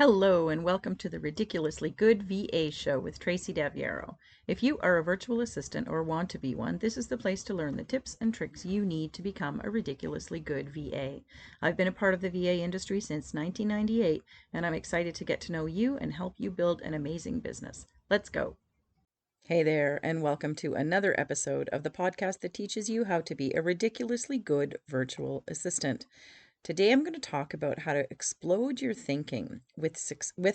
Hello and welcome to the Ridiculously Good VA Show with Tracy Daviero. If you are a virtual assistant or want to be one, this is the place to learn the tips and tricks you need to become a ridiculously good VA. I've been a part of the VA industry since 1998, and I'm excited to get to know you and help you build an amazing business. Let's go. Hey there, and welcome to another episode of the podcast that teaches you how to be a ridiculously good virtual assistant. Today I'm going to talk about how to explode your thinking with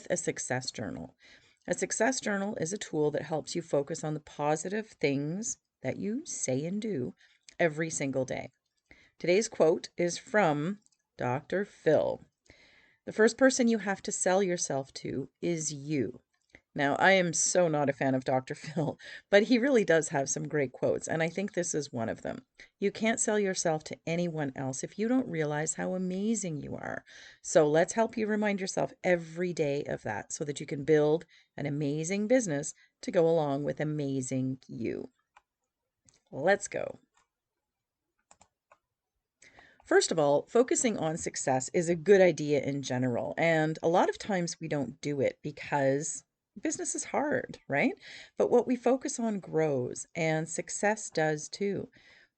a success journal. A success journal is a tool that helps you focus on the positive things that you say and do every single day. Today's quote is from Dr. Phil. The first person you have to sell yourself to is you. Now, I am so not a fan of Dr. Phil, but he really does have some great quotes, and I think this is one of them. You can't sell yourself to anyone else if you don't realize how amazing you are. So let's help you remind yourself every day of that so that you can build an amazing business to go along with amazing you. Let's go. First of all, focusing on success is a good idea in general, and a lot of times we don't do it because business is hard, right? But what we focus on grows, and success does too.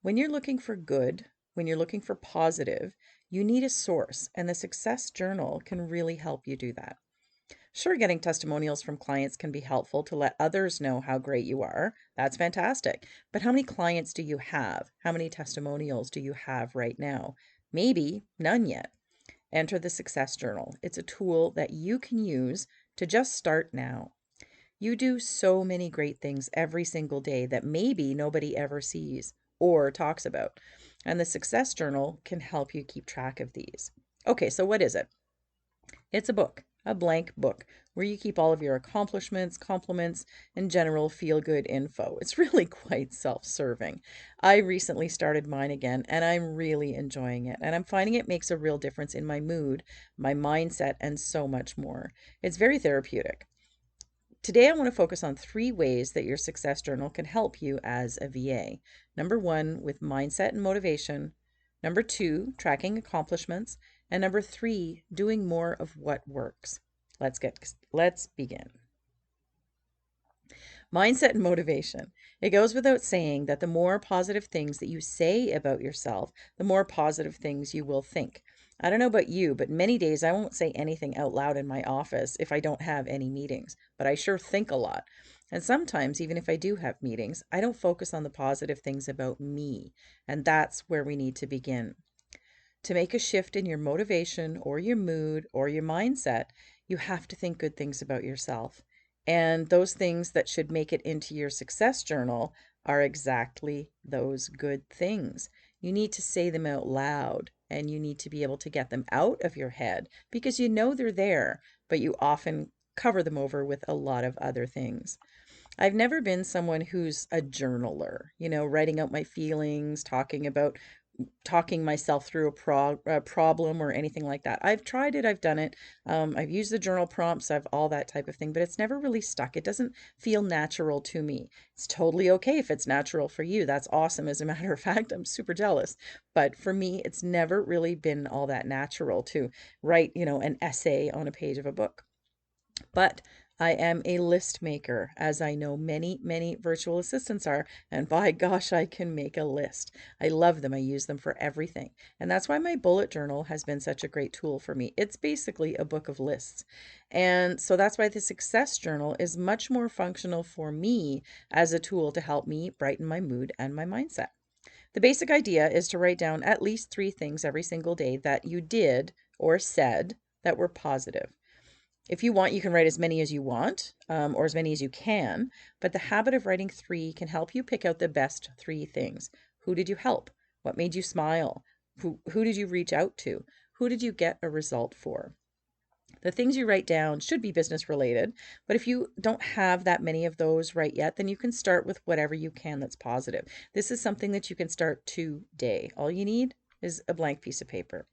When you're looking for good, when you're looking for positive, you need a source, and the success journal can really help you do that. Sure, getting testimonials from clients can be helpful to let others know how great you are. That's fantastic. But how many clients do you have? How many testimonials do you have right now? Maybe none yet. Enter the Success Journal. It's a tool that you can use to just start now. You do so many great things every single day that maybe nobody ever sees or talks about. And the Success Journal can help you keep track of these. Okay, so what is it? It's a book, a blank book, where you keep all of your accomplishments, compliments, and general feel-good info. It's really quite self-serving. I recently started mine again, and I'm really enjoying it. And I'm finding it makes a real difference in my mood, my mindset, and so much more. It's very therapeutic. Today, I want to focus on 3 ways that your success journal can help you as a VA. Number 1, with mindset and motivation. Number 2, tracking accomplishments. And number 3, doing more of what works. Let's begin. Mindset and motivation. It goes without saying that the more positive things that you say about yourself, the more positive things you will think. I don't know about you, but many days I won't say anything out loud in my office if I don't have any meetings, but I sure think a lot. And sometimes, even if I do have meetings, I don't focus on the positive things about me. And that's where we need to begin. To make a shift in your motivation or your mood or your mindset, you have to think good things about yourself. And those things that should make it into your success journal are exactly those good things. You need to say them out loud and you need to be able to get them out of your head because you know they're there, but you often cover them over with a lot of other things. I've never been someone who's a journaler, writing out my feelings, talking myself through a problem or anything like that. I've tried it, I've done it. I've used the journal prompts, I've all that type of thing, but it's never really stuck. It doesn't feel natural to me. It's totally okay if it's natural for you. That's awesome. As a matter of fact, I'm super jealous. But for me, it's never really been all that natural to write, an essay on a page of a book. But I am a list maker, as I know many, many virtual assistants are, and by gosh, I can make a list. I love them. I use them for everything. And that's why my bullet journal has been such a great tool for me. It's basically a book of lists. And so that's why the success journal is much more functional for me as a tool to help me brighten my mood and my mindset. The basic idea is to write down at least 3 things every single day that you did or said that were positive. If you want, you can write as many as you want, or as many as you can, but the habit of writing 3 can help you pick out the best 3 things. Who did you help? What made you smile? Who did you reach out to? Who did you get a result for? The things you write down should be business related, but if you don't have that many of those right yet, then you can start with whatever you can that's positive. This is something that you can start today. All you need is a blank piece of paper.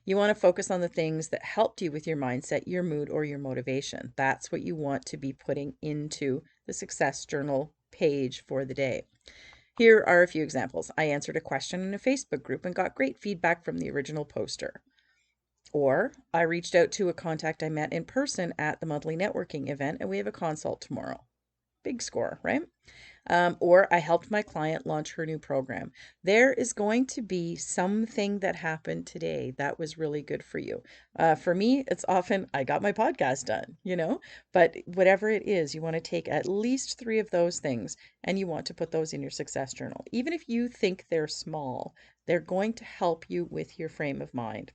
You want to focus on the things that helped you with your mindset, your mood, or your motivation. That's what you want to be putting into the success journal page for the day. Here are a few examples. I answered a question in a Facebook group and got great feedback from the original poster. Or I reached out to a contact I met in person at the monthly networking event and we have a consult tomorrow. Big score, right? Or I helped my client launch her new program. There is going to be something that happened today that was really good for you. For me, it's often I got my podcast done. But whatever it is, you want to take at least three of those things and you want to put those in your success journal. Even if you think they're small, they're going to help you with your frame of mind.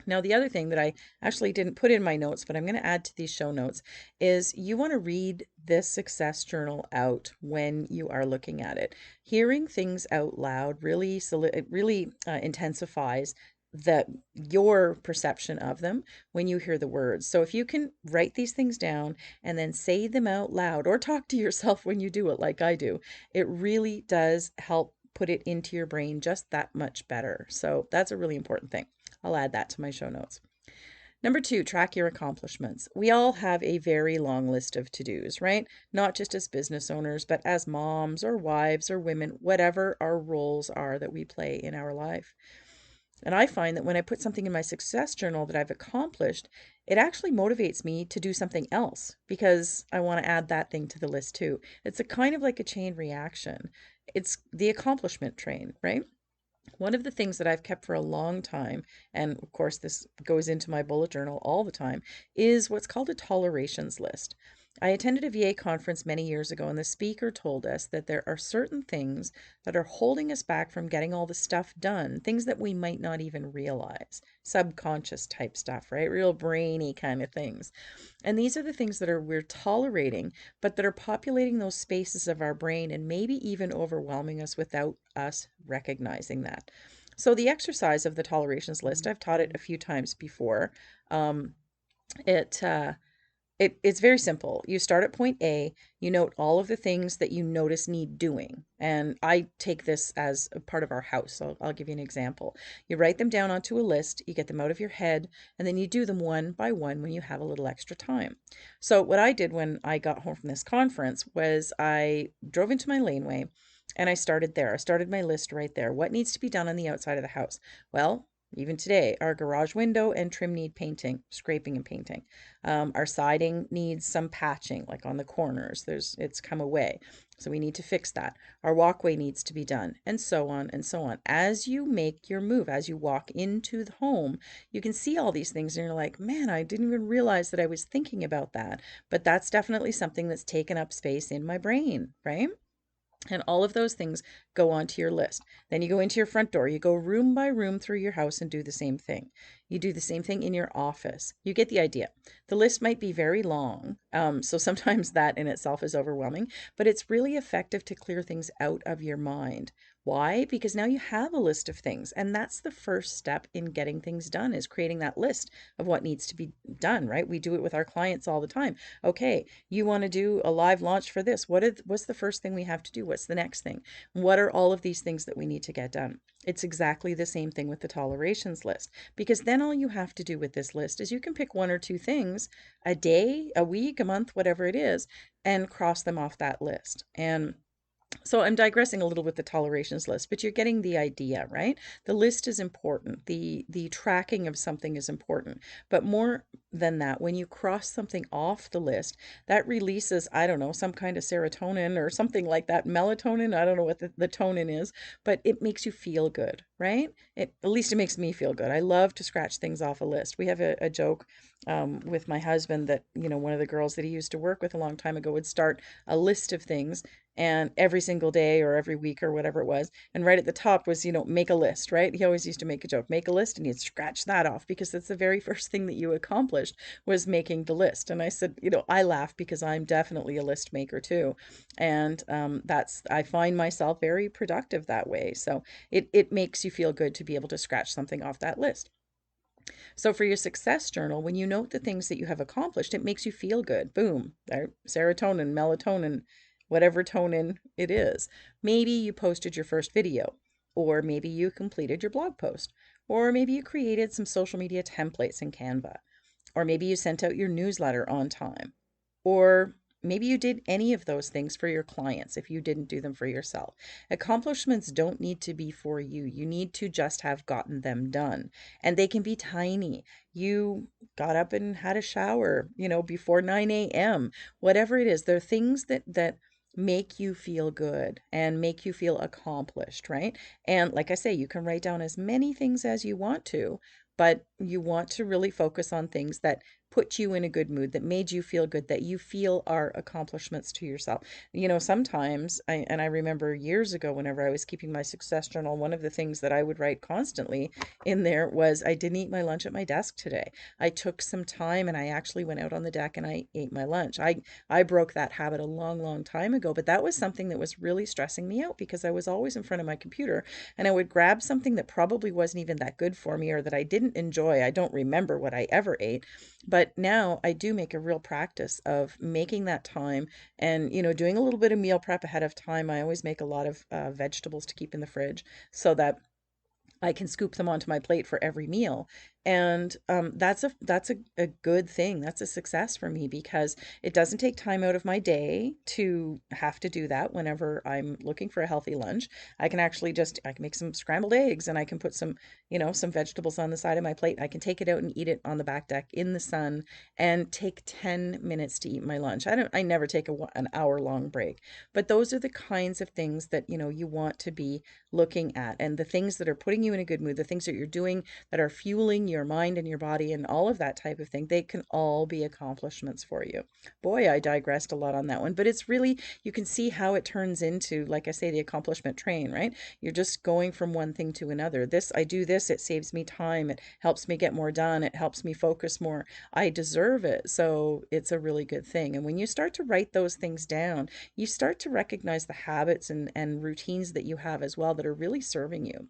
Now, the other thing that I actually didn't put in my notes, but I'm going to add to these show notes, is you want to read this success journal out when you are looking at it. Hearing things out loud really intensifies the your perception of them when you hear the words. So if you can write these things down and then say them out loud or talk to yourself when you do it like I do, it really does help put it into your brain just that much better. So that's a really important thing. I'll add that to my show notes. Number two, track your accomplishments. We all have a very long list of to dos, right? Not just as business owners, but as moms or wives or women, whatever our roles are that we play in our life. And I find that when I put something in my success journal that I've accomplished, it actually motivates me to do something else because I want to add that thing to the list too. It's a kind of like a chain reaction. It's the accomplishment train, right? One of the things that I've kept for a long time, and of course this goes into my bullet journal all the time, is what's called a tolerations list. I attended a VA conference many years ago, and the speaker told us that there are certain things that are holding us back from getting all the stuff done, things that we might not even realize, subconscious type stuff, right? Real brainy kind of things. And these are the things that we're tolerating, but that are populating those spaces of our brain and maybe even overwhelming us without us recognizing that. So the exercise of the tolerations list, I've taught it a few times before. Um, it it's very simple. You start at point A, you note all of the things that you notice need doing. And I take this as a part of our house. So I'll give you an example. You write them down onto a list, you get them out of your head, and then you do them one by one when you have a little extra time. So what I did when I got home from this conference was I drove into my laneway and I started there. I started my list right there. What needs to be done on the outside of the house? Well, even today, our garage window and trim need painting, scraping and painting. Our siding needs some patching, like on the corners. It's come away, so we need to fix that. Our walkway needs to be done, and so on and so on. As you make your move, as you walk into the home, you can see all these things, and you're like, man, I didn't even realize that I was thinking about that. But that's definitely something that's taken up space in my brain, right? And all of those things go onto your list. Then you go into your front door. You go room by room through your house and do the same thing. You do the same thing in your office. You get the idea. The list might be very long. So sometimes that in itself is overwhelming, but it's really effective to clear things out of your mind. Why? Because now you have a list of things. And that's the first step in getting things done is creating that list of what needs to be done, right? We do it with our clients all the time. Okay, you want to do a live launch for this. What's the first thing we have to do? What's the next thing? What are all of these things that we need to get done? It's exactly the same thing with the tolerations list because then all you have to do with this list is you can pick one or two things a day, a week, a month, whatever it is, and cross them off that list. And so I'm digressing a little with the tolerations list, but you're getting the idea, right? The list is important. The tracking of something is important. But more than that, when you cross something off the list, that releases, I don't know, some kind of serotonin or something like that, melatonin, I don't know what the tonin is, but it makes you feel good, right? At least it makes me feel good. I love to scratch things off a list. We have a joke with my husband that, one of the girls that he used to work with a long time ago would start a list of things and every single day or every week or whatever it was. And right at the top was, make a list, right? He always used to make a joke, make a list, and you'd scratch that off because that's the very first thing that you accomplished was making the list. And I said, I laugh because I'm definitely a list maker too. And I find myself very productive that way. So it makes you feel good to be able to scratch something off that list. So for your success journal, when you note the things that you have accomplished, it makes you feel good. Boom, there, serotonin, melatonin, whatever tonin it is. Maybe you posted your first video, or maybe you completed your blog post, or maybe you created some social media templates in Canva, or maybe you sent out your newsletter on time, or maybe you did any of those things for your clients if you didn't do them for yourself. Accomplishments don't need to be for you. You need to just have gotten them done. And they can be tiny. You got up and had a shower, before 9 a.m. Whatever it is, there are things that make you feel good and make you feel accomplished, right? And like I say, you can write down as many things as you want to, but you want to really focus on things that put you in a good mood, that made you feel good, that you feel are accomplishments to yourself. Sometimes and I remember years ago, whenever I was keeping my success journal, one of the things that I would write constantly in there was, I didn't eat my lunch at my desk today. I took some time and I actually went out on the deck and I ate my lunch. I broke that habit a long, long time ago, but that was something that was really stressing me out because I was always in front of my computer and I would grab something that probably wasn't even that good for me or that I didn't enjoy. I don't remember what I ever ate, but now I do make a real practice of making that time and, doing a little bit of meal prep ahead of time. I always make a lot of vegetables to keep in the fridge so that I can scoop them onto my plate for every meal. And that's a good thing. That's a success for me because it doesn't take time out of my day to have to do that whenever I'm looking for a healthy lunch. I can make some scrambled eggs and I can put some vegetables on the side of my plate. I can take it out and eat it on the back deck in the sun and take 10 minutes to eat my lunch. I never take an hour long break. But those are the kinds of things that, you want to be looking at, and the things that are putting you in a good mood, the things that you're doing that are fueling your mind and your body and all of that type of thing, they can all be accomplishments for you. Boy, I digressed a lot on that one, but it's really, you can see how it turns into, like I say, the accomplishment train, right? You're just going from one thing to another. I do this, it saves me time, it helps me get more done, it helps me focus more. I deserve it. So it's a really good thing. And when you start to write those things down, you start to recognize the habits and routines that you have as well that are really serving you.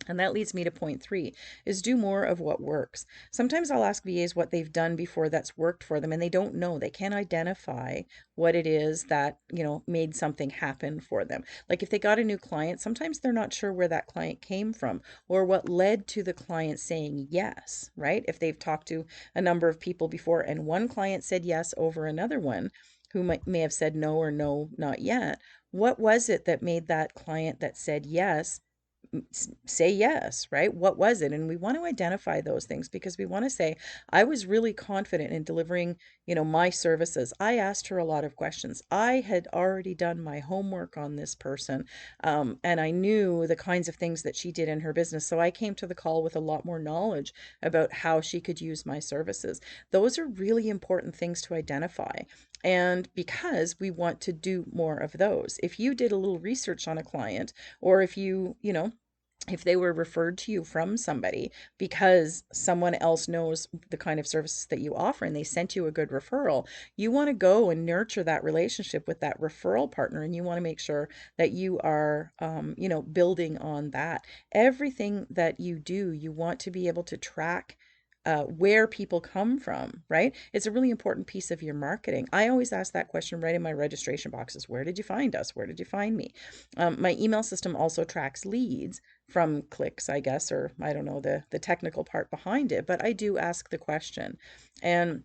And that leads me to point three, is do more of what works. Sometimes I'll ask VAs what they've done before that's worked for them, and they don't know. They can't identify what it is that, made something happen for them. Like if they got a new client, sometimes they're not sure where that client came from or what led to the client saying yes, right? If they've talked to a number of people before and one client said yes over another one who may have said no or no, not yet, what was it that made that client that said yes say yes, right? What was it? And we want to identify those things because we want to say, I was really confident in delivering, my services. I asked her a lot of questions. I had already done my homework on this person, and I knew the kinds of things that she did in her business. So I came to the call with a lot more knowledge about how she could use my services. Those are really important things to identify. And because we want to do more of those, if you did a little research on a client, or if they were referred to you from somebody because someone else knows the kind of services that you offer and they sent you a good referral, you want to go and nurture that relationship with that referral partner, and you want to make sure that you are, building on that. Everything that you do, you want to be able to track where people come from, right? It's a really important piece of your marketing. I always ask that question right in my registration boxes. Where did you find us? Where did you find me? My email system also tracks leads from clicks, I guess, or I don't know the technical part behind it, but I do ask the question. And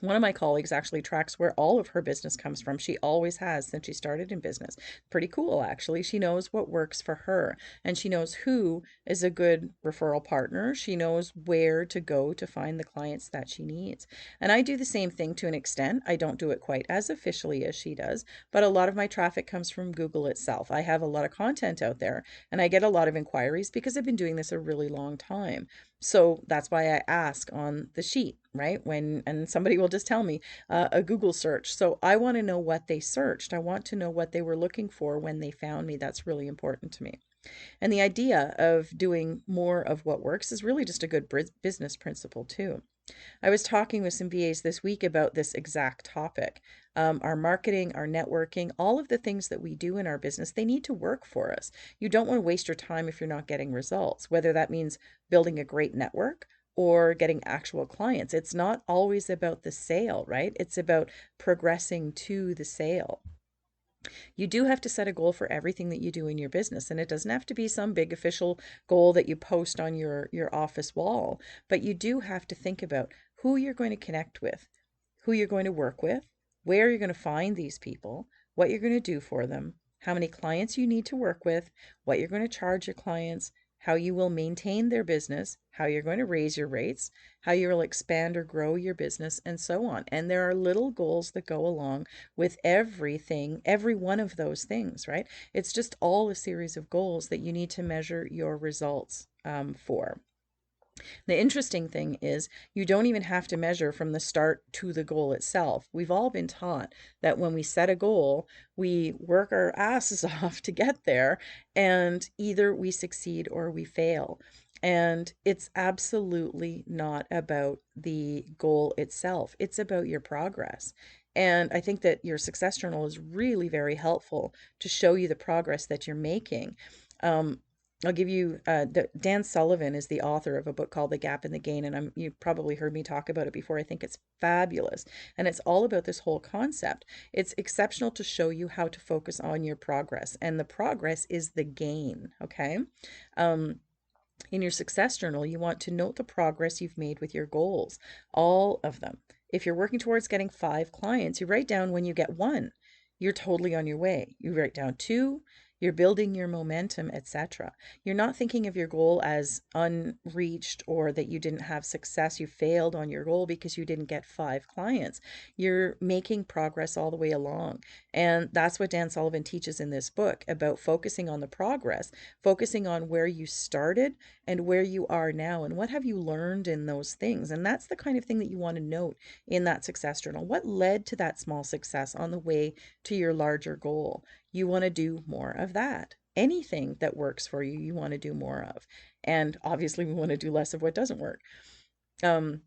one of my colleagues actually tracks where all of her business comes from. She always has since she started in business. Pretty cool, actually. She knows what works for her and she knows who is a good referral partner. She knows where to go to find the clients that she needs. And I do the same thing to an extent. I don't do it quite as officially as she does, but a lot of my traffic comes from Google itself. I have a lot of content out there and I get a lot of inquiries because I've been doing this a really long time. So that's why I ask on the sheet, right? And somebody will just tell me a Google search. So I want to know what they searched. I want to know what they were looking for when they found me. That's really important to me. And the idea of doing more of what works is really just a good business principle too. I was talking with some VAs this week about this exact topic. Our marketing, our networking, all of the things that we do in our business, they need to work for us. You don't want to waste your time if you're not getting results, whether that means building a great network or getting actual clients. It's not always about the sale, right? It's about progressing to the sale. You do have to set a goal for everything that you do in your business, and it doesn't have to be some big official goal that you post on your office wall, but you do have to think about who you're going to connect with, who you're going to work with, where you're going to find these people, what you're going to do for them, how many clients you need to work with, what you're going to charge your clients, how you will maintain their business, how you're going to raise your rates, how you will expand or grow your business, and so on. And there are little goals that go along with everything, every one of those things, right? It's just all a series of goals that you need to measure your results for. The interesting thing is you don't even have to measure from the start to the goal itself. We've all been taught that when we set a goal, we work our asses off to get there, and either we succeed or we fail. And it's absolutely not about the goal itself. It's about your progress. And I think that your success journal is really very helpful to show you the progress that you're making. Um, I'll give you Dan Sullivan is the author of a book called The Gap and the Gain, and you've probably heard me talk about it before. I think it's fabulous, and it's all about this whole concept. It's exceptional to show you how to focus on your progress, and the progress is the gain. Okay. Um, in your success journal, you want to note the progress you've made with your goals, all of them. If you're working towards getting 5 clients, you write down when you get 1, you're totally on your way. You write down 2, you're building your momentum, etc. You're not thinking of your goal as unreached or that you didn't have success, you failed on your goal because you didn't get 5 clients. You're making progress all the way along. And that's what Dan Sullivan teaches in this book about focusing on the progress, focusing on where you started and where you are now and what have you learned in those things. And that's the kind of thing that you want to note in that success journal. What led to that small success on the way to your larger goal? You want to do more of that. Anything that works for you, you want to do more of. And obviously, we want to do less of what doesn't work. Um,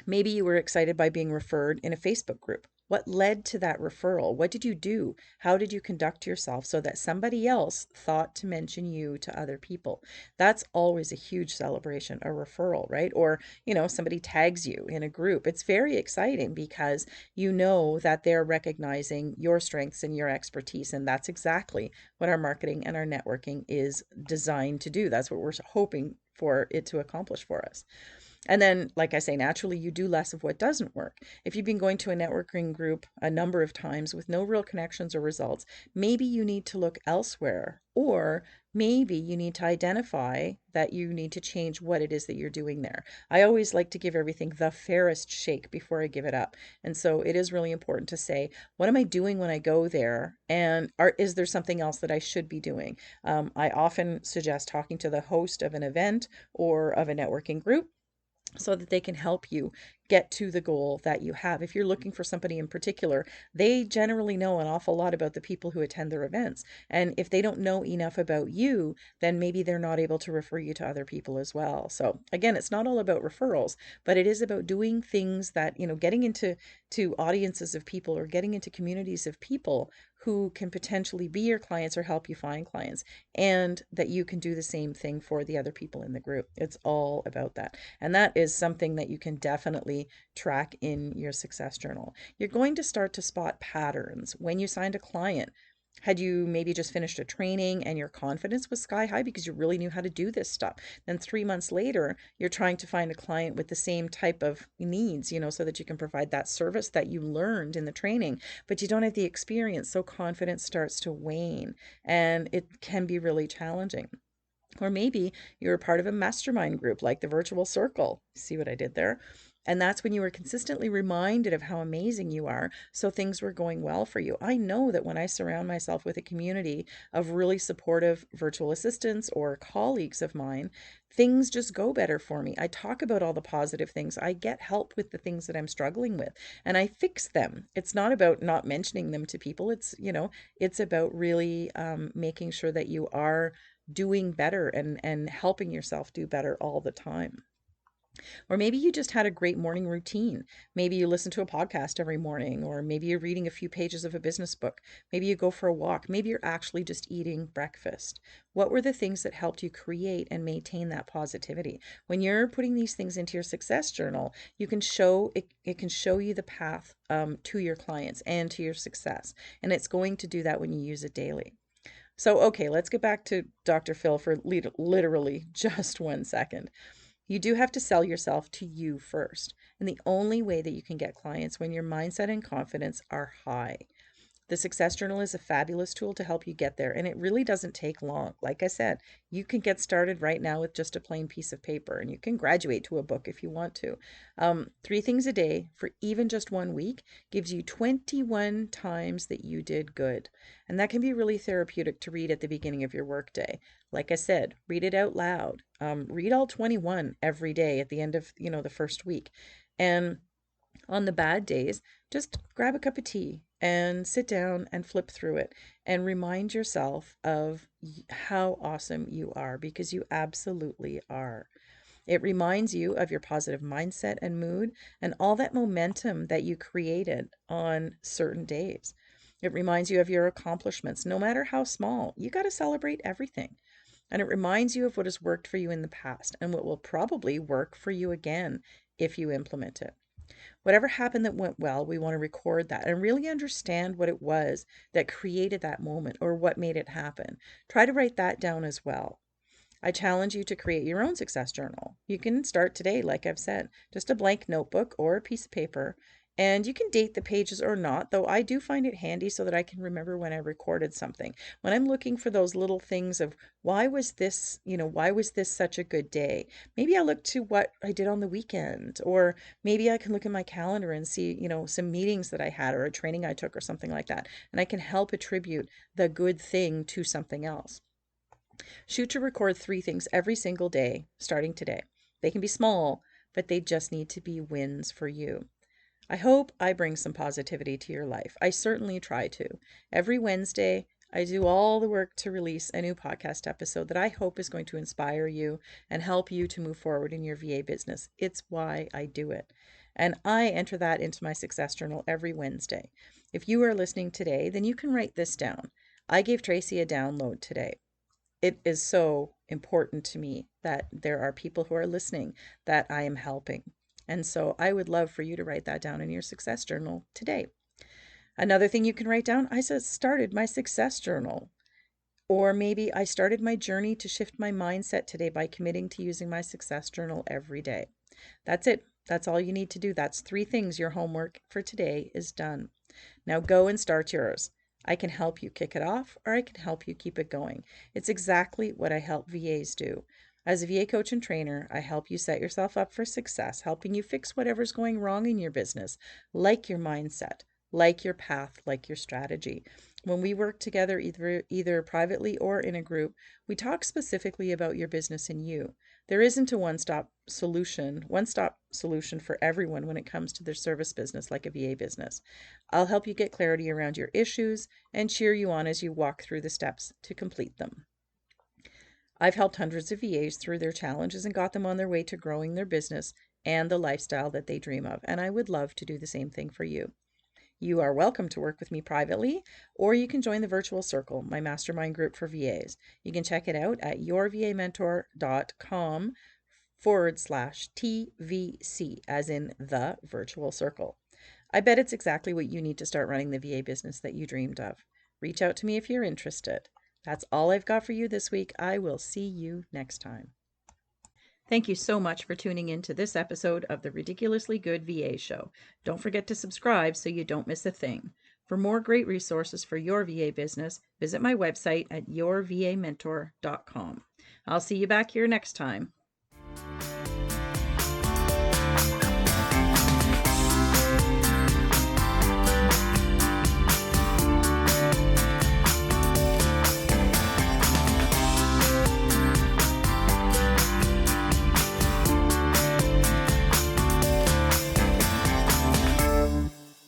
Maybe you were excited by being referred in a Facebook group. What led to that referral? What did you do? How did you conduct yourself so that somebody else thought to mention you to other people? That's always a huge celebration, a referral, right? Or, somebody tags you in a group. It's very exciting because you know that they're recognizing your strengths and your expertise. And that's exactly what our marketing and our networking is designed to do. That's what we're hoping for it to accomplish for us. And then, like I say, naturally, you do less of what doesn't work. If you've been going to a networking group a number of times with no real connections or results, maybe you need to look elsewhere, or maybe you need to identify that you need to change what it is that you're doing there. I always like to give everything the fairest shake before I give it up. And so it is really important to say, what am I doing when I go there? And is there something else that I should be doing? I often suggest talking to the host of an event or of a networking group so that they can help you get to the goal that you have. If you're looking for somebody in particular, they generally know an awful lot about the people who attend their events. And if they don't know enough about you, then maybe they're not able to refer you to other people as well. So again, it's not all about referrals, but it is about doing things that, getting into audiences of people or getting into communities of people who can potentially be your clients or help you find clients, and that you can do the same thing for the other people in the group. It's all about that. And that is something that you can definitely track in your success journal. You're going to start to spot patterns when you signed a client. Had you maybe just finished a training and your confidence was sky high because you really knew how to do this stuff? Then 3 months later, you're trying to find a client with the same type of needs, so that you can provide that service that you learned in the training, but you don't have the experience. So confidence starts to wane and it can be really challenging. Or maybe you're a part of a mastermind group like the Virtual Circle. See what I did there? And that's when you were consistently reminded of how amazing you are. So things were going well for you. I know that when I surround myself with a community of really supportive virtual assistants or colleagues of mine, things just go better for me. I talk about all the positive things. I get help with the things that I'm struggling with and I fix them. It's not about not mentioning them to people. It's about really making sure that you are doing better and helping yourself do better all the time. Or maybe you just had a great morning routine. Maybe you listen to a podcast every morning, or maybe you're reading a few pages of a business book. Maybe you go for a walk. Maybe you're actually just eating breakfast. What were the things that helped you create and maintain that positivity? When you're putting these things into your success journal, you can show it can show you the path to your clients and to your success. And it's going to do that when you use it daily. So, okay, let's get back to Dr. Phil for literally just 1 second. You do have to sell yourself to you first. And the only way that you can get clients when your mindset and confidence are high. The Success Journal is a fabulous tool to help you get there, and it really doesn't take long. Like I said, you can get started right now with just a plain piece of paper, and you can graduate to a book if you want to. 3 things a day for even just 1 week gives you 21 times that you did good. And that can be really therapeutic to read at the beginning of your workday. Like I said, read it out loud. Read all 21 every day at the end of, the first week. And on the bad days, just grab a cup of tea and sit down and flip through it and remind yourself of how awesome you are, because you absolutely are. It reminds you of your positive mindset and mood and all that momentum that you created on certain days. It reminds you of your accomplishments, no matter how small. You got to celebrate everything. And it reminds you of what has worked for you in the past and what will probably work for you again if you implement it. Whatever happened that went well, we want to record that and really understand what it was that created that moment or what made it happen. Try to write that down as well. I challenge you to create your own success journal. You can start today, like I've said, just a blank notebook or a piece of paper. And you can date the pages or not, though I do find it handy so that I can remember when I recorded something. When I'm looking for those little things of why was this such a good day? Maybe I look to what I did on the weekend, or maybe I can look in my calendar and see, some meetings that I had or a training I took or something like that. And I can help attribute the good thing to something else. Shoot to record 3 things every single day, starting today. They can be small, but they just need to be wins for you. I hope I bring some positivity to your life. I certainly try to. Every Wednesday, I do all the work to release a new podcast episode that I hope is going to inspire you and help you to move forward in your VA business. It's why I do it. And I enter that into my success journal every Wednesday. If you are listening today, then you can write this down. I gave Tracy a download today. It is so important to me that there are people who are listening that I am helping. And so I would love for you to write that down in your success journal today. Another thing you can write down, I started my success journal. Or maybe I started my journey to shift my mindset today by committing to using my success journal every day. That's it. That's all you need to do. That's 3 things. Your homework for today is done. Now go and start yours. I can help you kick it off, or I can help you keep it going. It's exactly what I help VAs do. As a VA coach and trainer, I help you set yourself up for success, helping you fix whatever's going wrong in your business, like your mindset, like your path, like your strategy. When we work together, either privately or in a group, we talk specifically about your business and you. There isn't a one-stop solution for everyone when it comes to their service business like a VA business. I'll help you get clarity around your issues and cheer you on as you walk through the steps to complete them. I've helped hundreds of VAs through their challenges and got them on their way to growing their business and the lifestyle that they dream of, and I would love to do the same thing for you. You are welcome to work with me privately, or you can join the Virtual Circle, my mastermind group for VAs. You can check it out at yourvamentor.com/TVC, as in the Virtual Circle. I bet it's exactly what you need to start running the VA business that you dreamed of. Reach out to me if you're interested. That's all I've got for you this week. I will see you next time. Thank you so much for tuning in to this episode of the Ridiculously Good VA Show. Don't forget to subscribe so you don't miss a thing. For more great resources for your VA business, visit my website at yourvamentor.com. I'll see you back here next time.